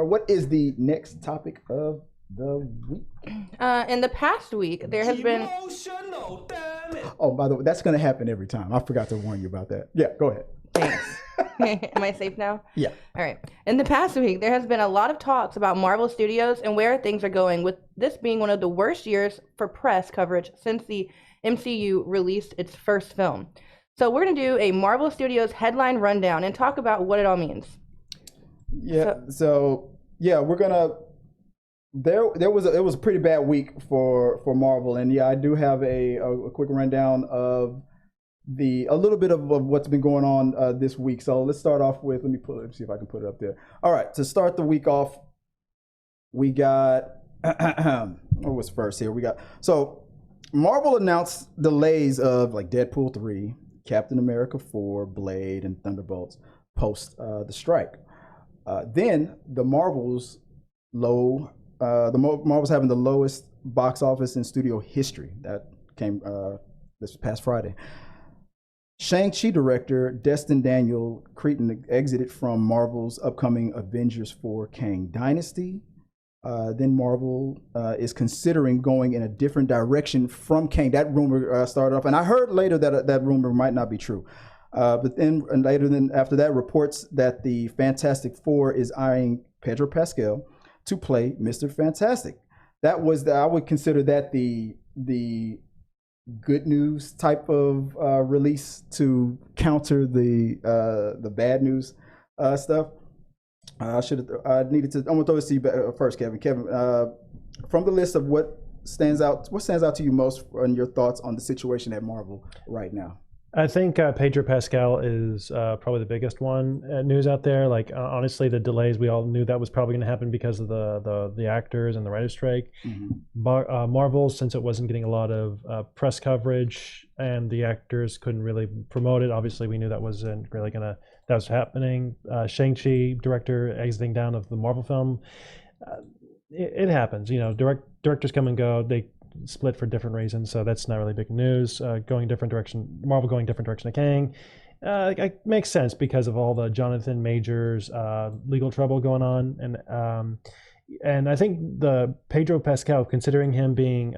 What is the next topic of the week? In the past week, there has been. Emotional, damn it. Oh, by the way, that's going to happen every time. I forgot to warn you about that. Yeah, go ahead. Thanks. Am I safe now? Yeah. All right. In the past week, there has been a lot of talks about Marvel Studios and where things are going, with this being one of the worst years for press coverage since the MCU released its first film. So we're going to do a Marvel Studios headline rundown and talk about what it all means. Yeah. So we're gonna. It was a pretty bad week for Marvel, and yeah, I do have a quick rundown of a little bit of what's been going on this week. So let's start off with, let me see if I can put it up there. All right, to start the week off, we got what was first here? So Marvel announced delays of like Deadpool 3, Captain America 4, Blade, and Thunderbolts post the strike. Then the Marvel's Marvel's having the lowest box office in studio history. That came this past Friday. Shang-Chi director Destin Cretton exited from Marvel's upcoming Avengers 4 Kang Dynasty. Then Marvel is considering going in a different direction from Kang. That rumor started off, and I heard later that that rumor might not be true. But then after that, reports that the Fantastic Four is eyeing Pedro Pascal to play Mr. Fantastic. I would consider that the good news type of release to counter the bad news stuff. I'm gonna throw this to you first, Kevin. Kevin, from the list of what stands out to you most on your thoughts on the situation at Marvel right now? I think Pedro Pascal is probably the biggest one news out there. Like honestly, the delays, we all knew that was probably going to happen because of the actors and the writer's strike. Mm-hmm. Marvel, since it wasn't getting a lot of press coverage and the actors couldn't really promote it, obviously we knew that wasn't really that was happening. Shang-Chi director exiting down of the Marvel film. It happens, directors come and go. They split for different reasons, so that's not really big news. Going different direction, Marvel going different direction to Kang, it makes sense because of all the Jonathan Majors legal trouble going on, and I think the Pedro Pascal, considering him being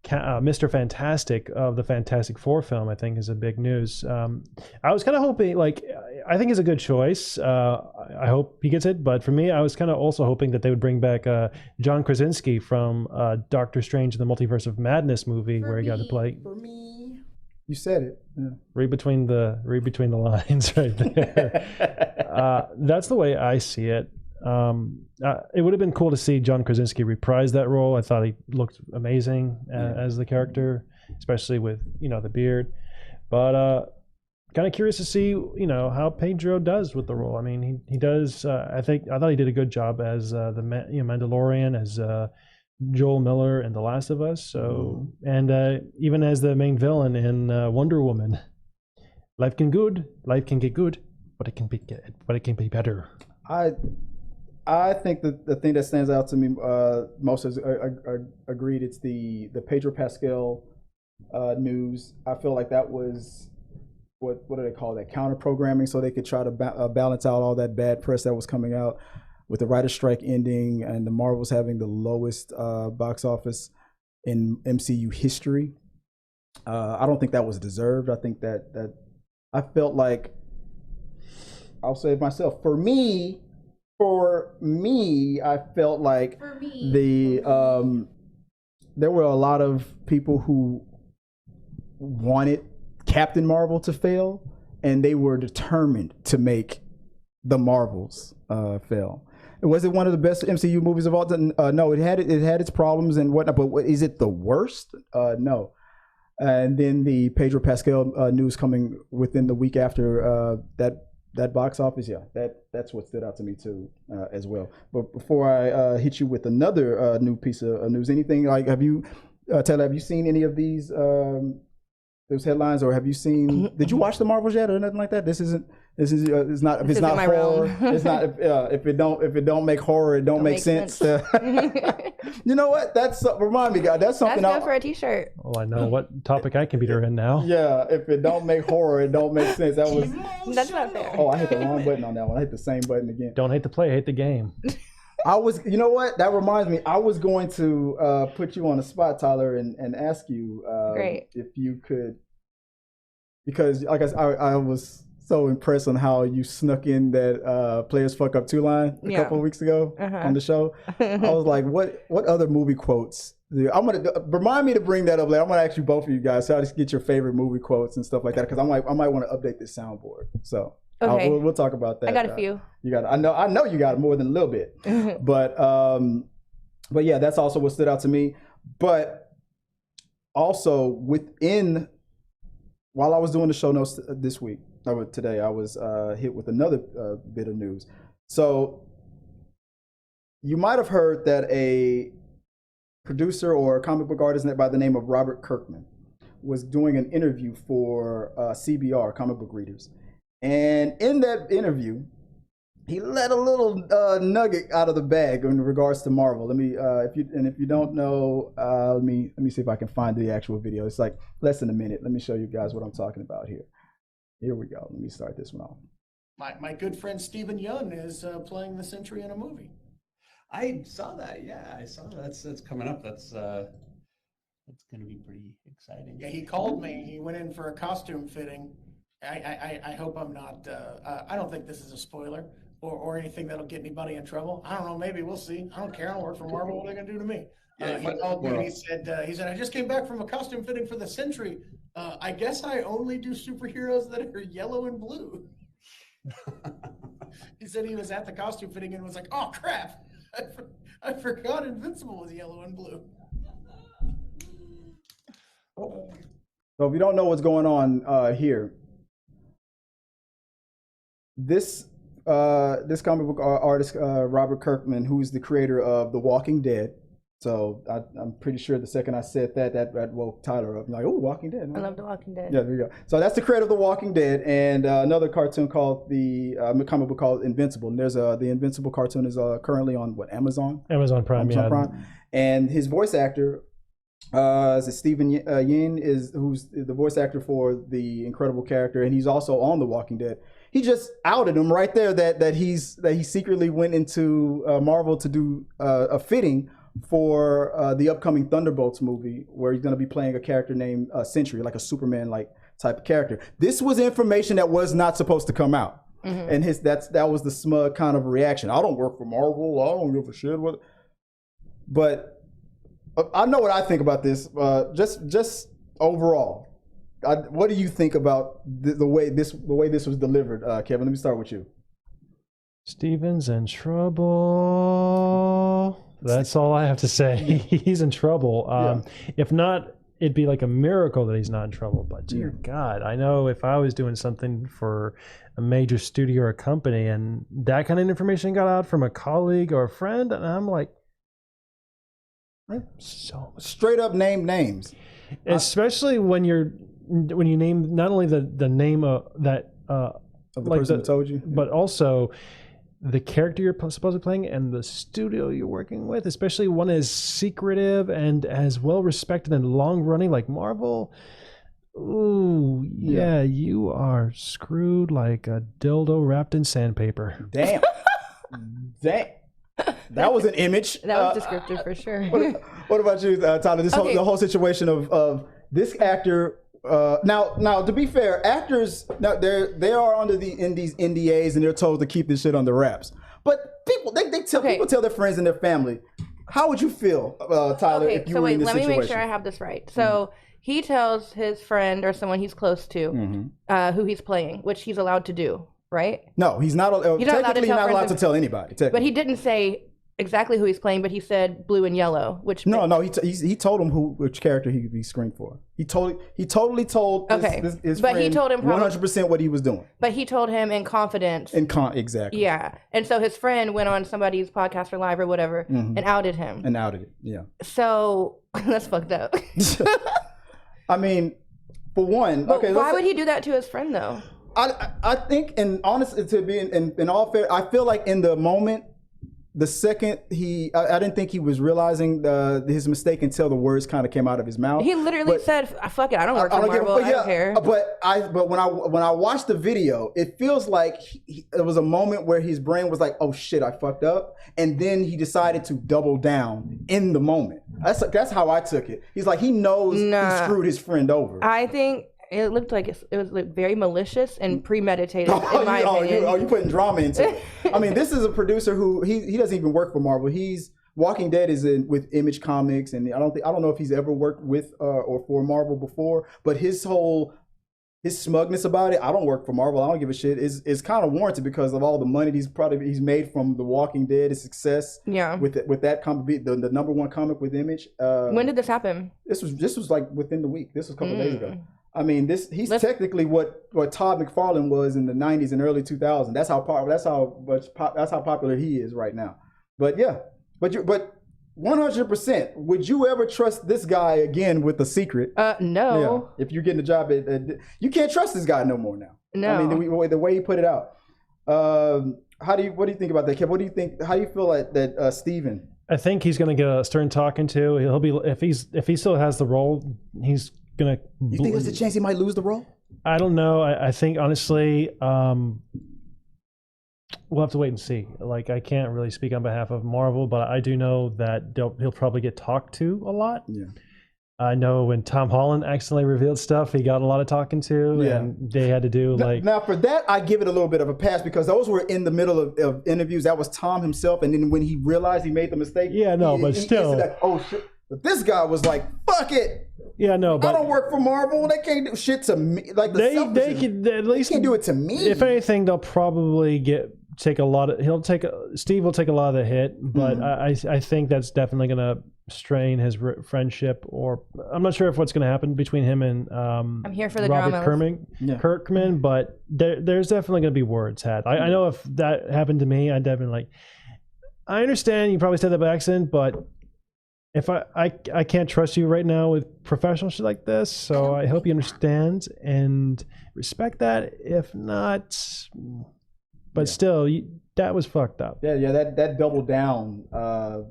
Mr. Fantastic of the Fantastic Four film, I think is a big news. I was kind of hoping, I think it's a good choice. I hope he gets it, but for me, I was kind of also hoping that they would bring back John Krasinski from Doctor Strange in the Multiverse of Madness movie, where he got to play. For me, you said it. Yeah. Read between the lines, right there. That's the way I see it. It would have been cool to see John Krasinski reprise that role. I thought he looked amazing as the character, especially with the beard. But kind of curious to see how Pedro does with the role. I mean, he does. I thought he did a good job as the Mandalorian, as Joel Miller in The Last of Us. So and even as the main villain in Wonder Woman. Life can get good, but it can be better. I think the thing that stands out to me most is agreed. It's the Pedro Pascal news. I feel like that was what do they call that, counter programming, so they could try to balance out all that bad press that was coming out with the writer's strike ending and the Marvels having the lowest box office in MCU history. I don't think that was deserved. I think that I felt like, I'll say it myself. For me, I felt like there were a lot of people who wanted Captain Marvel to fail, and they were determined to make the Marvels fail. Was it one of the best MCU movies of all time? No, it had its problems and whatnot. But is it the worst? No. And then the Pedro Pascal news coming within the week after that box office, that's what stood out to me too, as well. But before I hit you with another new piece of news, anything like, Taylor, have you seen any of these those headlines, or have you seen? Did you watch the Marvels yet, or nothing like that? It's not. If it's not horror, it's not. If it don't make horror, it don't make sense. You know what? That's remind me, guys. That's something. That's good for a T-shirt. Well, I know what topic I can beat her in now. Yeah, if it don't make horror, it don't make sense. That was. That's not fair. Oh, I hit the wrong button on that one. I hit the same button again. Don't hate the play, hate the game. I was, you know what? That reminds me. I was going to put you on the spot, Tyler, and ask you Great. if you could, because like I was so impressed on how you snuck in that players fuck up 2 line a couple of weeks ago on the show. I was like, what other movie quotes? I'm gonna remind me to bring that up later. I'm gonna ask you both of you guys so I just get your favorite movie quotes and stuff like that because I might want to update this soundboard. So. Okay. We'll talk about that. I got a few. You got. I know you got more than a little bit, but yeah, that's also what stood out to me. But also while I was doing the show notes this week, today, I was hit with another bit of news. So you might have heard that a producer or comic book artist by the name of Robert Kirkman was doing an interview for CBR, Comic Book Readers. And in that interview, he let a little nugget out of the bag in regards to Marvel. Let me, if you don't know, let me see if I can find the actual video. It's like less than a minute. Let me show you guys what I'm talking about here. Here we go. Let me start this one off. My good friend Stephen Yeun is playing the Sentry in a movie. I saw that. Yeah, I saw that. That's coming up. That's going to be pretty exciting. Yeah, he called me. He went in for a costume fitting. I hope I'm not. I don't think this is a spoiler or anything that'll get anybody in trouble. I don't know. Maybe we'll see. I don't care. I don't work for Marvel. What are they gonna do to me? He called me and he said I just came back from a costume fitting for the Sentry. I guess I only do superheroes that are yellow and blue. He said he was at the costume fitting and was like, "Oh crap! I forgot Invincible was yellow and blue." So if you don't know what's going on here, this comic book artist Robert Kirkman, who's the creator of The Walking Dead. So I'm pretty sure the second I said that woke Tyler up. I'm like, oh, Walking Dead. I love The Walking Dead. Yeah, there you go. So that's the creator of The Walking Dead, and another cartoon called comic book called Invincible. And there's the Invincible cartoon is currently on Amazon Prime. And his voice actor is Stephen Yeun, who's the voice actor for the incredible character, and he's also on The Walking Dead. He just outed him right there that he secretly went into Marvel to do a fitting for the upcoming Thunderbolts movie, where he's going to be playing a character named Sentry, like a Superman like type of character. This was information that was not supposed to come out, and that was the smug kind of reaction. I don't work for Marvel. I don't give a shit. But I know what I think about this. Just overall, what do you think about the way this was delivered, Kevin? Let me start with you. Steven's in trouble. That's all I have to say. He's in trouble. If not, it'd be like a miracle that he's not in trouble. But dear God, I know if I was doing something for a major studio or a company and that kind of information got out from a colleague or a friend, and I'm like, so straight up name names, especially when you name not only the name of the person that told you, but also the character you're supposedly playing and the studio you're working with, especially one as secretive and as well respected and long running like Marvel. Ooh, yeah, you are screwed like a dildo wrapped in sandpaper. Damn. That was an image. That was descriptive for sure. What about you, Tyler? The whole situation of this actor. Now, to be fair, actors they are under these NDAs and they're told to keep this shit under wraps. But people people tell their friends and their family. How would you feel, Tyler, if you were in this situation? Let me make sure I have this right. So he tells his friend or someone he's close to who he's playing, which he's allowed to do, right? No, he's not. Technically, not allowed to tell anybody. But he didn't say exactly who he's playing, but he said blue and yellow, which he told him which character he could be screened for. He totally told his but friend he told him 100% what he was doing. But he told him in confidence. Exactly. Yeah, and so his friend went on somebody's podcast or live or whatever and outed him. Yeah. So that's fucked up. I mean, for one, but why would he do that to his friend though? I think, and honestly, to be in all fair, I feel like in the moment, the second I didn't think he was realizing his mistake until the words kind of came out of his mouth. He literally said, "Fuck it, I don't work for Marvel. I don't care." But when I watched the video, it feels like there was a moment where his brain was like, "Oh shit, I fucked up," and then he decided to double down in the moment. That's how I took it. He's like, he knows he screwed his friend over. I think it looked like it was like very malicious and premeditated. In my opinion. You putting drama into it. I mean, this is a producer who he doesn't even work for Marvel. He's Walking Dead is with Image Comics, and I don't know if he's ever worked with or for Marvel before. But his smugness about it, I don't work for Marvel, I don't give a shit, is kind of warranted because of all the money he's made from The Walking Dead, his success. Yeah. With that comic, the number one comic with Image. When did this happen? This was like within the week. This was a couple days ago. I mean, he's technically what Todd McFarlane was in the 90s and early 2000s. That's how popular he is right now. But yeah, but 100%. Would you ever trust this guy again with a secret? No. Yeah. If you're getting a job you can't trust this guy no more now. No. I mean, the way he put it out. What do you think about that, Kev? What do you think? How do you feel like that, Steven? I think he's going to get a stern talking to. He'll be if he still has the role, he's gonna. You think there's a chance he might lose the role? I don't know. I think honestly, we'll have to wait and see. Like, I can't really speak on behalf of Marvel, but I do know that he'll probably get talked to a lot. Yeah. I know when Tom Holland accidentally revealed stuff, he got a lot of talking to, and they had to do like. Now for that, I give it a little bit of a pass because those were in the middle of interviews. That was Tom himself, and then when he realized he made the mistake, but still, he said, oh shit. But this guy was like, "Fuck it." Yeah, no, but I don't work for Marvel. They can't do shit to me. Like they can at least can't do it to me. If anything, they'll probably take a lot of. Steve will take a lot of the hit, but I think that's definitely going to strain his friendship. Or I'm not sure if what's going to happen between him and I'm here for the Robert Kirkman, but there's definitely going to be words had. I know if that happened to me, I'd definitely I understand you probably said that by accident, but. If I can't trust you right now with professional shit like this, so I hope you understand and respect that. If not, but still, that was fucked up. Yeah, that double down. I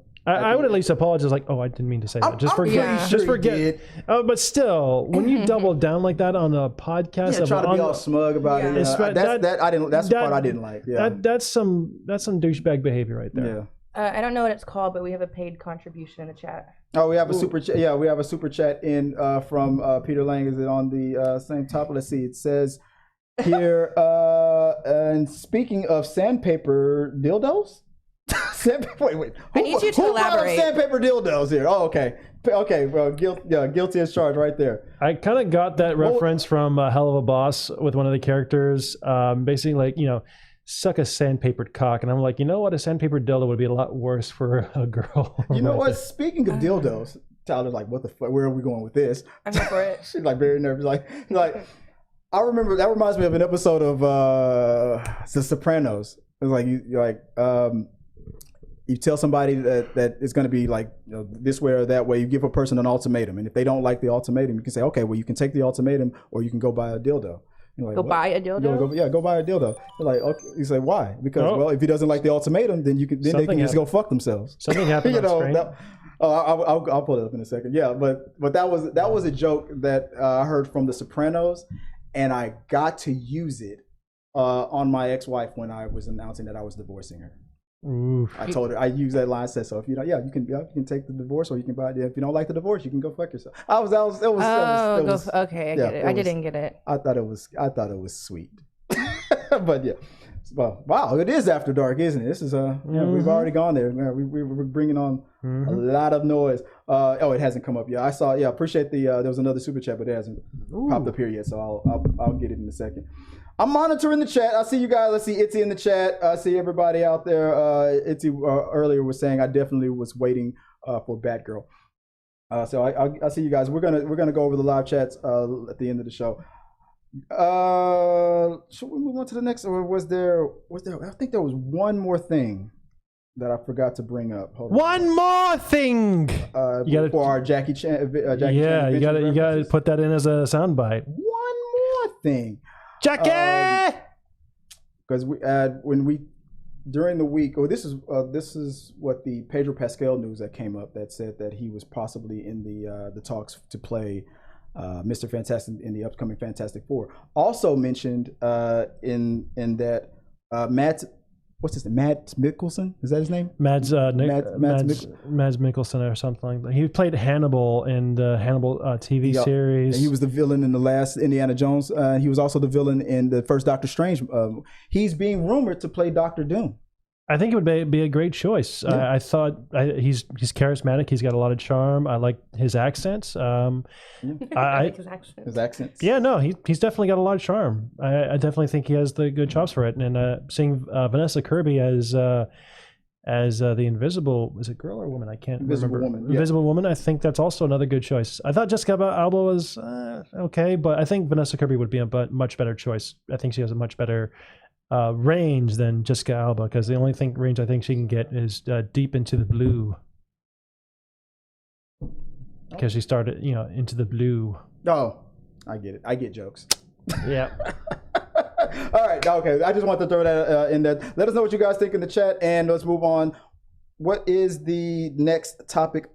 would at least apologize, like, oh, I didn't mean to say that. Just forget. But still, when you double down like that on a podcast, trying to be all smug about it. That's the part I didn't like. Yeah, that's some douchebag behavior right there. Yeah. I don't know what it's called, but we have a paid contribution in the chat. Oh, we have a super chat. Yeah, we have a super chat in from Peter Lang. Is it on the same topic? Let's see. It says here, and speaking of sandpaper dildos? Wait. I need you to elaborate. Sandpaper dildos here. Oh, okay. Well, guilty as charged right there. I kind of got that reference from Hell of a Boss with one of the characters. Basically, suck a sandpapered cock, and I'm like, you know what, a sandpapered dildo would be a lot worse for a girl. You know what, speaking of dildos, Tyler's like, what the fuck, where are we going with this? I'm here for it. She's like very nervous, like I remember, that reminds me of an episode of The Sopranos. It's like you tell somebody that it's going to be like this way or that way. You give a person an ultimatum, and if they don't like the ultimatum, you can say, okay, well, you can take the ultimatum, or you can go buy a dildo. Like, buy a dildo? Go buy a dildo. You're like, okay. You say, why? Because if he doesn't like the ultimatum, then they can just go fuck themselves. Something happened on screen. I'll pull it up in a second. Yeah, but that was a joke that I heard from The Sopranos, and I got to use it on my ex-wife when I was announcing that I was divorcing her. Oof. I told her, I used that line. I said, so if you can take the divorce, or you can buy it. If you don't like the divorce, you can go fuck yourself. Okay, I get it. I didn't get it. I thought it was sweet. But yeah, well, wow, it is after dark, isn't it? This is we've already gone there. We're bringing on a lot of noise. It hasn't come up yet. I saw. Yeah, appreciate the. There was another super chat, but it hasn't popped up here yet. So I'll get it in a second. I'm monitoring the chat. I see you guys. I see Itzy in the chat. I see everybody out there. Itzy earlier was saying I definitely was waiting for Batgirl. So I see you guys. We're gonna go over the live chats at the end of the show. Should we move on to the next, or was there? I think there was one more thing that I forgot to bring up. Hold on. One more thing. For our Jackie Chan. You gotta put that in as a soundbite. One more thing. Jackie! Because when we during the week, or this is what the Pedro Pascal news that came up that said that he was possibly in the talks to play Mr. Fantastic in the upcoming Fantastic Four. Also mentioned in that Matt, what's his name? Matt Mikkelsen, is that his name? Mads Mikkelsen or something. He played Hannibal in the Hannibal TV series. And he was the villain in the last Indiana Jones. He was also the villain in the first Doctor Strange. He's being rumored to play Doctor Doom. I think it would be a great choice. Yeah. I thought he's charismatic. He's got a lot of charm. I like his accents. I like his accents. Yeah, no, he's definitely got a lot of charm. I definitely think he has the good chops for it. And seeing Vanessa Kirby as the Invisible, is it girl or woman? I can't remember. Woman. Invisible Woman. I think that's also another good choice. I thought Jessica Alba was okay, but I think Vanessa Kirby would be a much better choice. I think she has a much better range than Jessica Alba, because the only range I think she can get is deep into the blue, because she started into the blue. Oh, I get it. I get jokes. Yeah. All right. Okay. I just want to throw that in there. Let us know what you guys think in the chat, and let's move on. What is the next topic